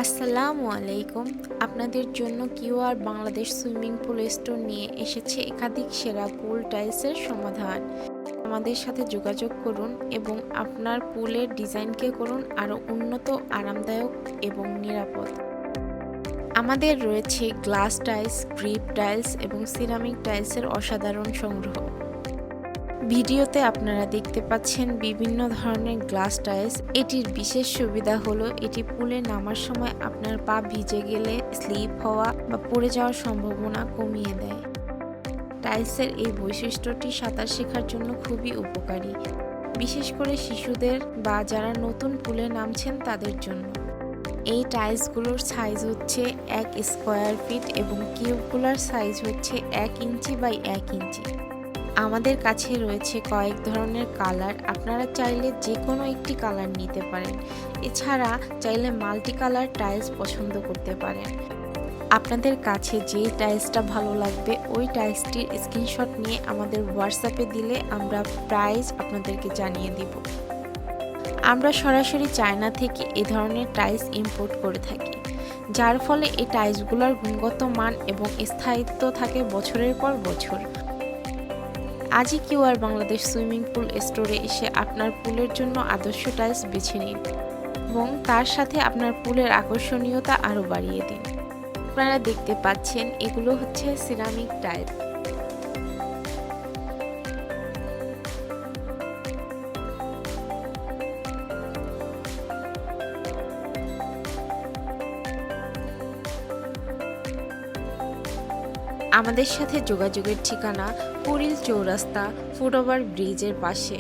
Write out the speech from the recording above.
আসসালামু আলাইকুম। আপনাদের জন্য QR Bangladesh swimming pool store নিয়ে এসেছে একাধিক সেরা পুল টাইলসের সমাধান। আমাদের সাথে যোগাযোগ করুন এবং আপনার পুলের ডিজাইনকে করুন আরও উন্নত, আরামদায়ক এবং নিরাপদ। আমাদের রয়েছে গ্লাস টাইলস, গ্রিপ টাইলস এবং সিরামিক টাইলসের অসাধারণ সংগ্রহ। ভিডিওতে আপনারা দেখতে পাচ্ছেন বিভিন্ন ধরনের গ্লাস টাইলস। এটির বিশেষ সুবিধা হলো এটি পুলে নামার সময় আপনার পা ভিজে গেলে স্লিপ হওয়া বা পড়ে যাওয়ার সম্ভাবনা কমিয়ে দেয়। টাইলসের এই বৈশিষ্ট্যটি সাঁতার শেখার জন্য খুবই উপকারী, বিশেষ করে শিশুদের বা যারা নতুন পুলে নামছেন তাদের জন্য। এই টাইলসগুলোর সাইজ হচ্ছে 1 স্কোয়ার ফিট এবং কিউবগুলোর সাইজ হচ্ছে 1 ইঞ্চি বাই 1 ইঞ্চি। আমাদের কাছে রয়েছে কয়েক ধরনের কালার, আপনারা চাইলে যে কোনো একটি কালার নিতে পারেন। এছাড়া চাইলে মাল্টি কালার টাইলস পছন্দ করতে পারেন। আপনাদের কাছে যে টাইলসটা ভালো লাগবে ওই টাইলসটির স্ক্রিনশট নিয়ে আমাদের হোয়াটসঅ্যাপে দিলে আমরা প্রাইস আপনাদেরকে জানিয়ে দিব। আমরা সরাসরি চায়না থেকে এ ধরনের টাইলস ইম্পোর্ট করে থাকি, যার ফলে এই টাইলসগুলোর গুণগত মান এবং স্থায়িত্ব থাকে বছরের পর বছর। আজই কিউআর বাংলাদেশ সুইমিং পুল স্টোরে এসে আপনার পুলের জন্য আদর্শ টাইলস বেছে নিন এবং তার সাথে আপনার পুলের আকর্ষণীয়তা আরও বাড়িয়ে দিন। আপনারা দেখতে পাচ্ছেন এগুলো হচ্ছে সিরামিক টাইলস। আমাদের সাথে যোগাযোগের ঠিকানা কুড়িল চৌরাস্তা ফুটওভার ব্রিজের পাশে।